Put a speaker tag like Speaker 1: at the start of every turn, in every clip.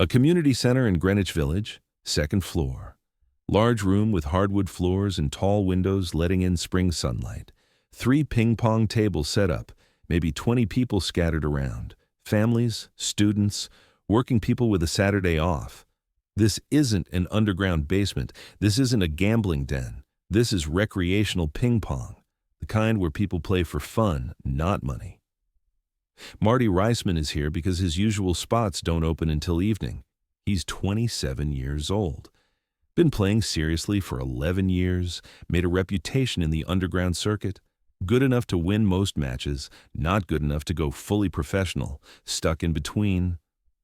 Speaker 1: A community center in Greenwich Village, second floor. Large room with hardwood floors and tall windows letting in spring sunlight. 3 ping-pong tables set up, maybe 20 people scattered around. Families, students, working people with a Saturday off. This isn't an underground basement. This isn't a gambling den. This is recreational ping pong, the kind where people play for fun, not money. Marty Reisman is here because his usual spots don't open until evening. He's 27 years old. Been playing seriously for 11 years, made a reputation in the underground circuit. Good enough to win most matches, not good enough to go fully professional, stuck in between.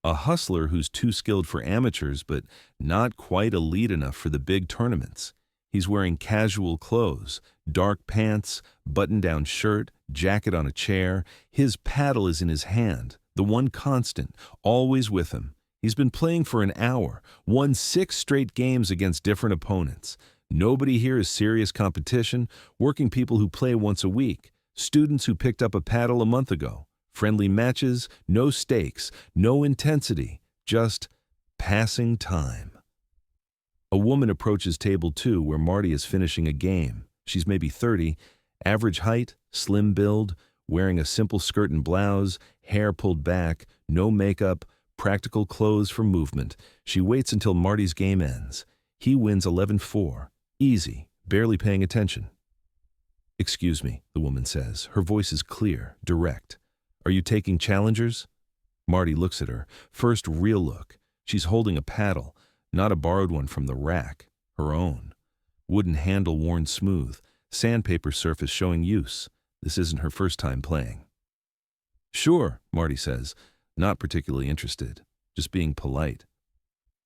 Speaker 1: A hustler who's too skilled for amateurs but not quite elite enough for the big tournaments. He's wearing casual clothes, dark pants, button-down shirt, jacket on a chair. His paddle is in his hand, the one constant, always with him. He's been playing for an hour, won 6 straight games against different opponents. Nobody here is serious competition, working people who play once a week, students who picked up a paddle a month ago. Friendly matches, no stakes, no intensity, just passing time. A woman approaches table 2 where Marty is finishing a game. She's maybe 30, average height, slim build, wearing a simple skirt and blouse, hair pulled back, no makeup, practical clothes for movement. She waits until Marty's game ends. He wins 11-4. Easy, barely paying attention. "Excuse me," the woman says. Her voice is clear, direct. "Are you taking challengers?" Marty looks at her. First real look. She's holding a paddle, not a borrowed one from the rack, her own. Wooden handle worn smooth, sandpaper surface showing use. This isn't her first time playing. "Sure," Marty says, not particularly interested, just being polite.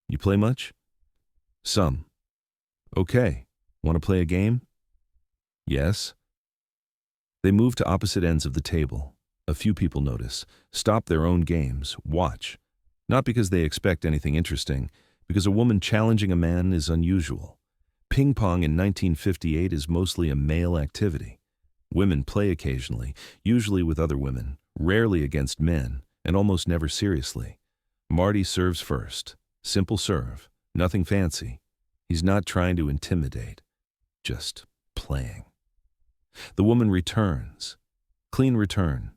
Speaker 1: "You play much?" "Some." "Okay. Want to play a game?" "Yes." They move to opposite ends of the table. A few people notice, stop their own games, watch. Not because they expect anything interesting, because a woman challenging a man is unusual. Ping pong in 1958 is mostly a male activity. Women play occasionally, usually with other women, rarely against men, and almost never seriously. Marty serves first. Simple serve, nothing fancy. He's not trying to intimidate, just playing. The woman returns. Clean return.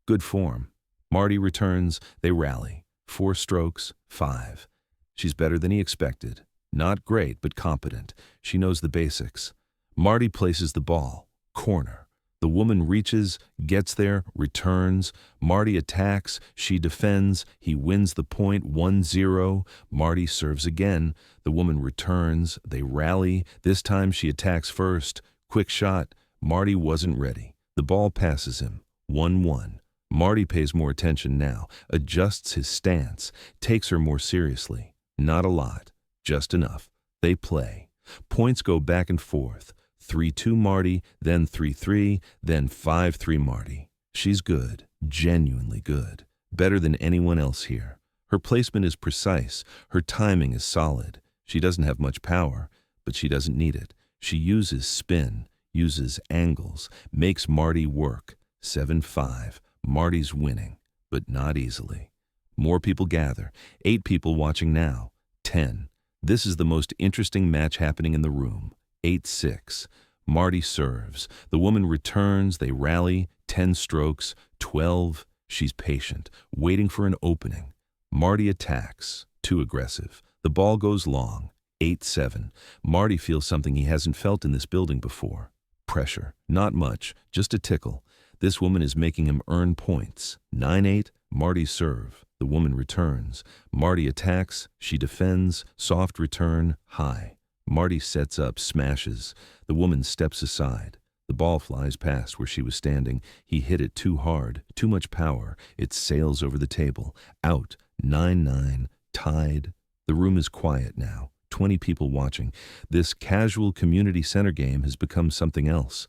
Speaker 1: Good form. Marty returns, they rally. 4 strokes, 5. She's better than he expected. Not great, but competent. She knows the basics. Marty places the ball. Corner. The woman reaches, gets there, returns. Marty attacks. She defends. He wins the point, 1-0. Marty serves again. The woman returns. They rally. This time she attacks first. Quick shot. Marty wasn't ready. The ball passes him. 1-1. Marty pays more attention now, adjusts his stance, takes her more seriously. Not a lot, just enough. They play. Points go back and forth. 3-2 Marty, then 3-3, then 5-3 Marty. She's good, genuinely good, better than anyone else here. Her placement is precise, her timing is solid. She doesn't have much power, but she doesn't need it. She uses spin, uses angles, makes Marty work. 7-5. Marty's winning, but not easily. More people gather. 8 people watching now. 10. This is the most interesting match happening in the room. 8-6. Marty serves. The woman returns. They rally. 10 strokes. 12. She's patient, waiting for an opening. Marty attacks. Too aggressive. The ball goes long. 8-7. Marty feels something he hasn't felt in this building before. Pressure. Not much, just a tickle. This woman is making him earn points. 9-8, Marty serve. The woman returns. Marty attacks. She defends. Soft return. High. Marty sets up, smashes. The woman steps aside. The ball flies past where she was standing. He hit it too hard. Too much power. It sails over the table. Out. 9-9. Tied. The room is quiet now. 20 people watching. This casual community center game has become something else.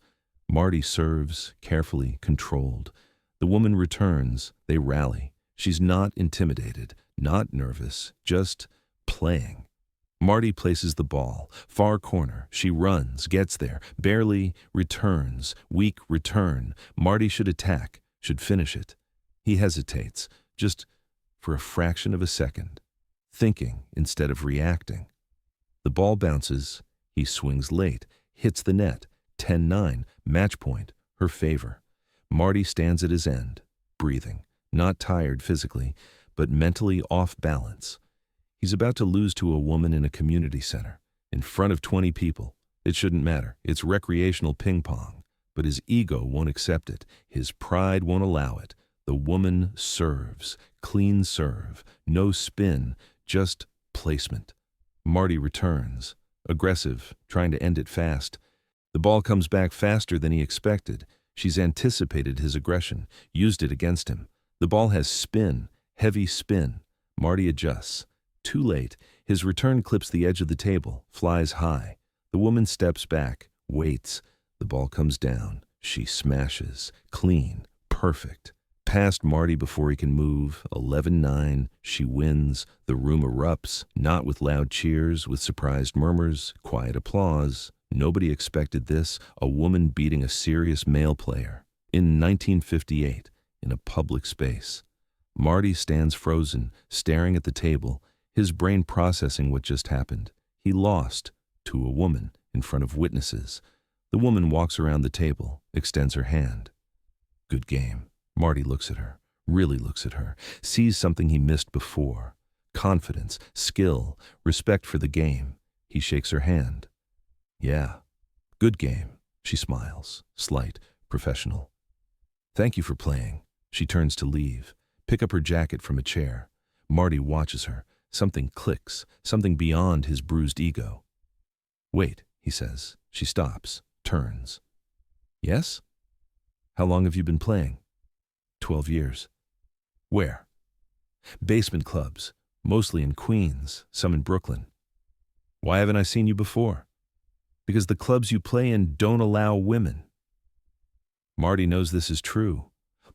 Speaker 1: Marty serves, carefully, controlled. The woman returns. They rally. She's not intimidated, not nervous, just playing. Marty places the ball. Far corner. She runs, gets there, barely, returns. Weak return. Marty should attack, should finish it. He hesitates, just for a fraction of a second. thinking instead of reacting. The ball bounces, he swings late, hits the net, 10-9, match point, her favor. Marty stands at his end, breathing, not tired physically, but mentally off balance. He's about to lose to a woman in a community center, in front of 20 people. It shouldn't matter, it's recreational ping pong. But his ego won't accept it, his pride won't allow it. The woman serves, clean serve, no spin, just placement. Marty returns, aggressive, trying to end it fast. The ball comes back faster than he expected. She's anticipated his aggression, used it against him. The ball has spin, heavy spin. Marty adjusts. Too late, his return clips the edge of the table, flies high. The woman steps back, waits. The ball comes down. She smashes. Clean. Perfect. Past Marty before he can move. 11-9. She wins. The room erupts, not with loud cheers, with surprised murmurs, quiet applause. Nobody expected this, a woman beating a serious male player. In 1958, in a public space. Marty stands frozen, staring at the table, his brain processing what just happened. He lost to a woman in front of witnesses. The woman walks around the table, extends her hand. Good game. Marty looks at her, really looks at her, sees something he missed before. Confidence, skill, respect for the game. He shakes her hand. Yeah, good game. She smiles, slight, professional. Thank you for playing. She turns to leave, pick up her jacket from a chair. Marty watches her. Something clicks, something beyond his bruised ego. Wait, he says. She stops, turns. Yes? How long have you been playing? 12 years. Where? Basement clubs, mostly in Queens, some in Brooklyn. Why haven't I seen you before? Because the clubs you play in don't allow women. Marty knows this is true.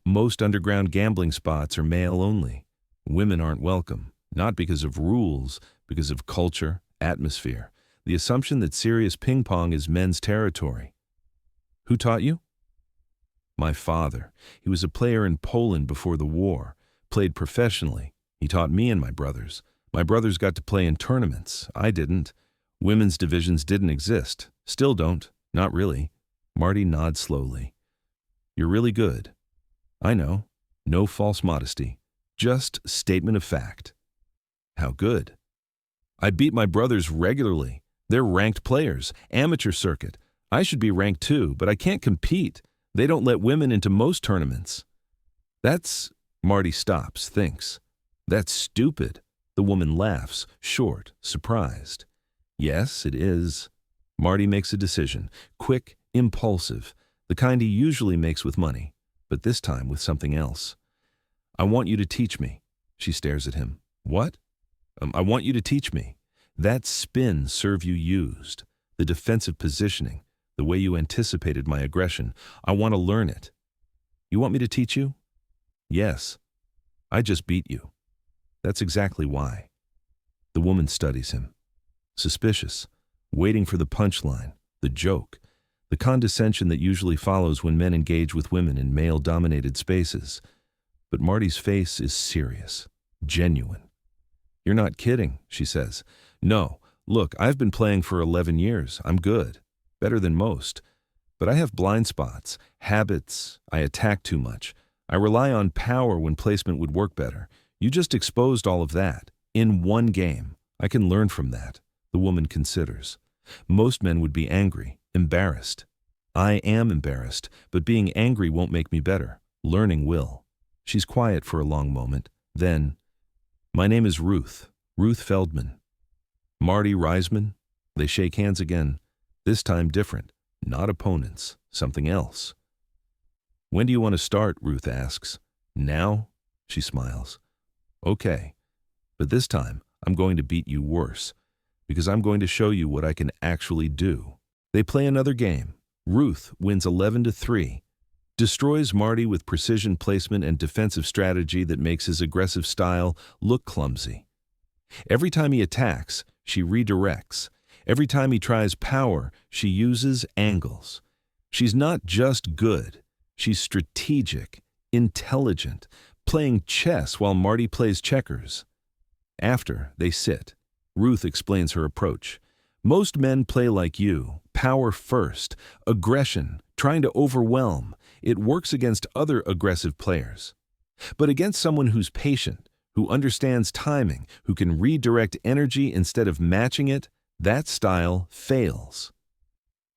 Speaker 1: Most underground gambling spots are male only. Women aren't welcome, not because of rules, because of culture, atmosphere. The assumption that serious ping pong is men's territory. Who taught you? My father. He was a player in Poland before the war, played professionally. He taught me and my brothers. My brothers got to play in tournaments. I didn't. Women's divisions didn't exist. Still don't. Not really. Marty nods slowly. You're really good. I know. No false modesty. Just statement of fact. How good? I beat my brothers regularly. They're ranked players, amateur circuit. I should be ranked too, but I can't compete. They don't let women into most tournaments. Marty stops, thinks. That's stupid. The woman laughs, short, surprised. Yes, it is. Marty makes a decision, quick, impulsive, the kind he usually makes with money, but this time with something else. I want you to teach me. She stares at him. What? I want you to teach me. That spin serve you used, the defensive positioning, the way you anticipated my aggression. I want to learn it. You want me to teach you? Yes. I just beat you. That's exactly why. The woman studies him. Suspicious, waiting for the punchline, the joke, the condescension that usually follows when men engage with women in male-dominated spaces. But Marty's face is serious, genuine. You're not kidding, she says. No, look, I've been playing for 11 years. I'm good. Better than most. But I have blind spots, habits. I attack too much. I rely on power when placement would work better. You just exposed all of that. In one game. I can learn from that. The woman considers. Most men would be angry, embarrassed. I am embarrassed, but being angry won't make me better. Learning will. She's quiet for a long moment. Then, my name is Ruth Feldman. Marty Reisman. They shake hands again. This time different. Not opponents. Something else. When do you want to start? Ruth asks. Now? She smiles. Okay. But this time, I'm going to beat you worse. Because I'm going to show you what I can actually do. They play another game. Ruth wins 11-3. Destroys Marty with precision placement and defensive strategy that makes his aggressive style look clumsy. Every time he attacks, she redirects. Every time he tries power, she uses angles. She's not just good. She's strategic, intelligent, playing chess while Marty plays checkers. After, they sit. Ruth explains her approach. Most men play like you, power first, aggression, trying to overwhelm. It works against other aggressive players. But against someone who's patient, who understands timing, who can redirect energy instead of matching it, that style fails.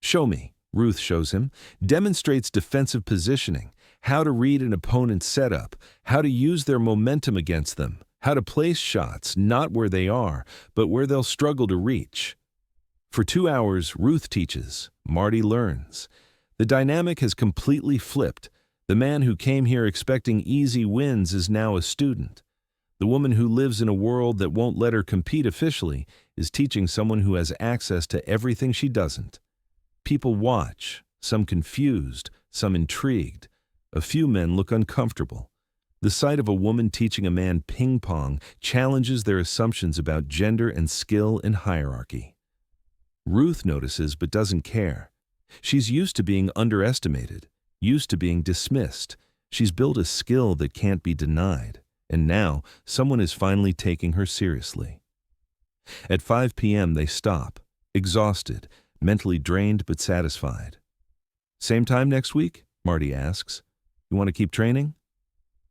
Speaker 1: Show me, Ruth shows him, demonstrates defensive positioning, how to read an opponent's setup, how to use their momentum against them, how to place shots not where they are, but where they'll struggle to reach. For 2 hours, Ruth teaches, Marty learns. The dynamic has completely flipped. The man who came here expecting easy wins is now a student. The woman who lives in a world that won't let her compete officially is teaching someone who has access to everything she doesn't. People watch, some confused, some intrigued. A few men look uncomfortable. The sight of a woman teaching a man ping pong challenges their assumptions about gender and skill and hierarchy. Ruth notices but doesn't care. She's used to being underestimated, used to being dismissed. She's built a skill that can't be denied, and now someone is finally taking her seriously. At 5 p.m. they stop, exhausted, mentally drained but satisfied. Same time next week? Marty asks. You want to keep training?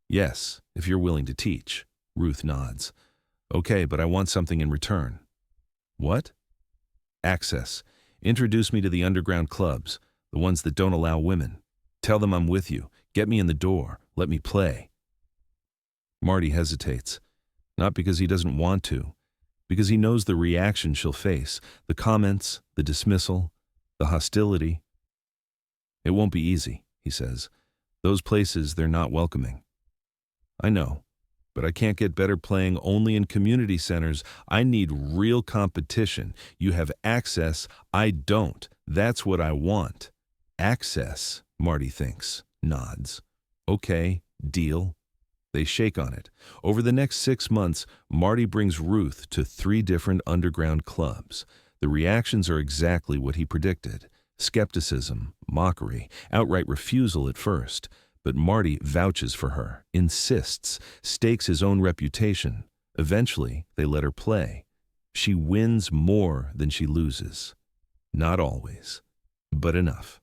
Speaker 1: Yes, if you're willing to teach. Ruth nods. Okay, but I want something in return. What? Access. Introduce me to the underground clubs, the ones that don't allow women. Tell them I'm with you. Get me in the door. Let me play. Marty hesitates. Not because he doesn't want to, because he knows the reaction she'll face, the comments, the dismissal, the hostility. It won't be easy, he says. Those places, they're not welcoming. I know, but I can't get better playing only in community centers. I need real competition. You have access, I don't. That's what I want. Access, Marty thinks, nods. Okay, deal. They shake on it. Over the next 6 months, Marty brings Ruth to 3 different underground clubs. The reactions are exactly what he predicted. Skepticism, mockery, outright refusal at first. But Marty vouches for her, insists, stakes his own reputation. Eventually, they let her play. She wins more than she loses. Not always, but enough.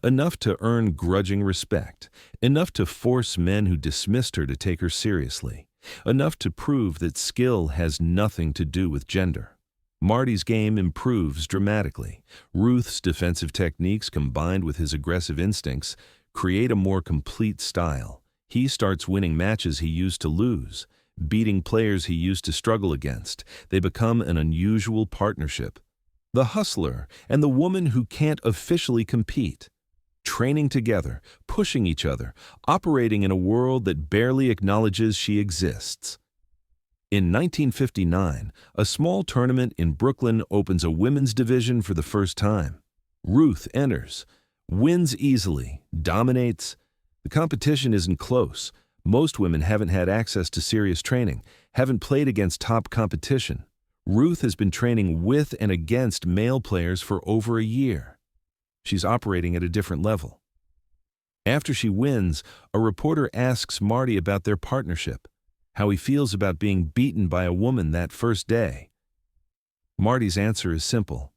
Speaker 1: Enough to earn grudging respect. Enough to force men who dismissed her to take her seriously. Enough to prove that skill has nothing to do with gender. Marty's game improves dramatically. Ruth's defensive techniques combined with his aggressive instincts create a more complete style. He starts winning matches he used to lose, beating players he used to struggle against. They become an unusual partnership. The hustler and the woman who can't officially compete. Training together, pushing each other, operating in a world that barely acknowledges she exists. In 1959, a small tournament in Brooklyn opens a women's division for the first time. Ruth enters, wins easily, dominates. The competition isn't close. Most women haven't had access to serious training, haven't played against top competition. Ruth has been training with and against male players for over a year. She's operating at a different level. After she wins, a reporter asks Marty about their partnership, how he feels about being beaten by a woman that first day. Marty's answer is simple.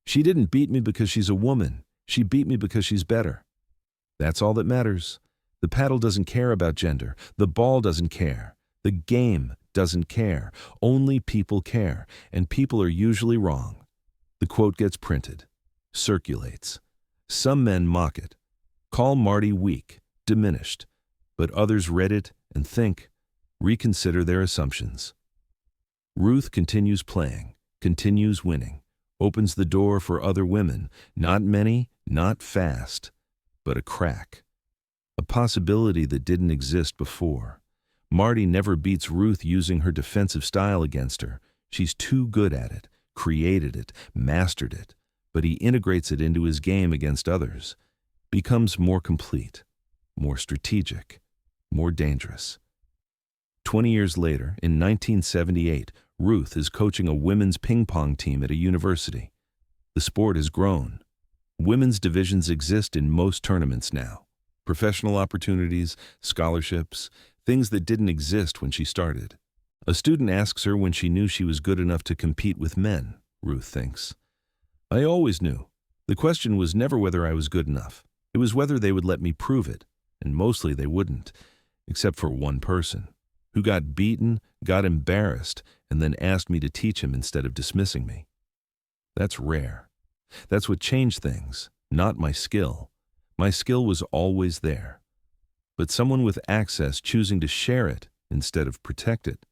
Speaker 1: She didn't beat me because she's a woman. She beat me because she's better. That's all that matters. The paddle doesn't care about gender. The ball doesn't care. The game doesn't care. Only people care, and people are usually wrong. The quote gets printed, circulates. Some men mock it, call Marty weak, diminished, but others read it and think, reconsider their assumptions. Ruth continues playing, continues winning, opens the door for other women, not many, not fast, but a crack. A possibility that didn't exist before. Marty never beats Ruth using her defensive style against her. She's too good at it, created it, mastered it, but he integrates it into his game against others. Becomes more complete, more strategic, more dangerous. 20 years later, in 1978, Ruth is coaching a women's ping pong team at a university. The sport has grown. Women's divisions exist in most tournaments now. Professional opportunities, scholarships, things that didn't exist when she started. A student asks her when she knew she was good enough to compete with men, Ruth thinks. I always knew. The question was never whether I was good enough. It was whether they would let me prove it, and mostly they wouldn't, except for one person, who got beaten, got embarrassed, and then asked me to teach him instead of dismissing me. That's rare. That's what changed things, not my skill. My skill was always there. But someone with access choosing to share it instead of protect it,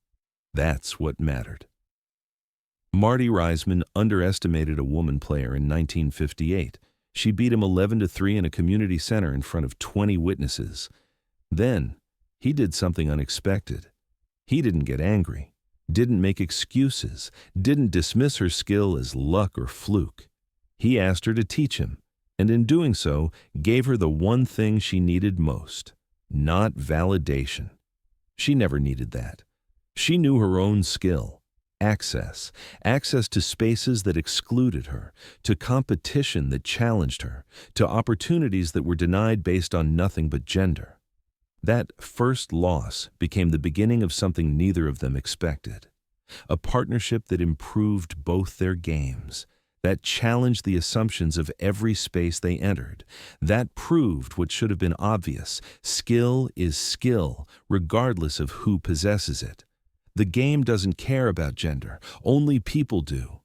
Speaker 1: that's what mattered. Marty Reisman underestimated a woman player in 1958. She beat him 11-3 in a community center in front of 20 witnesses. Then, he did something unexpected. He didn't get angry, didn't make excuses, didn't dismiss her skill as luck or fluke. He asked her to teach him, and in doing so, gave her the one thing she needed most, not validation. She never needed that. She knew her own skill, access to spaces that excluded her, to competition that challenged her, to opportunities that were denied based on nothing but gender. That first loss became the beginning of something neither of them expected. A partnership that improved both their games, that challenged the assumptions of every space they entered, that proved what should have been obvious: skill is skill, regardless of who possesses it. The game doesn't care about gender, only people do.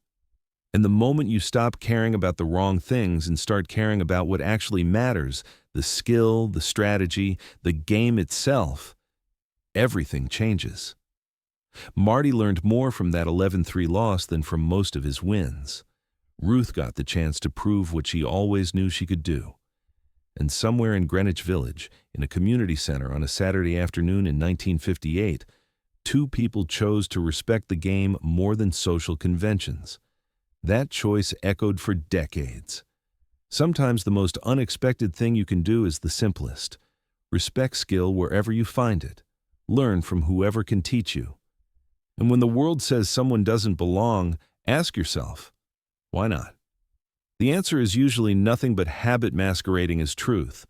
Speaker 1: And the moment you stop caring about the wrong things and start caring about what actually matters, the skill, the strategy, the game itself, everything changes. Marty learned more from that 11-3 loss than from most of his wins. Ruth got the chance to prove what she always knew she could do. And somewhere in Greenwich Village, in a community center on a Saturday afternoon in 1958, two people chose to respect the game more than social conventions. That choice echoed for decades. Sometimes the most unexpected thing you can do is the simplest. Respect skill wherever you find it. Learn from whoever can teach you. And when the world says someone doesn't belong, ask yourself, why not? The answer is usually nothing but habit masquerading as truth.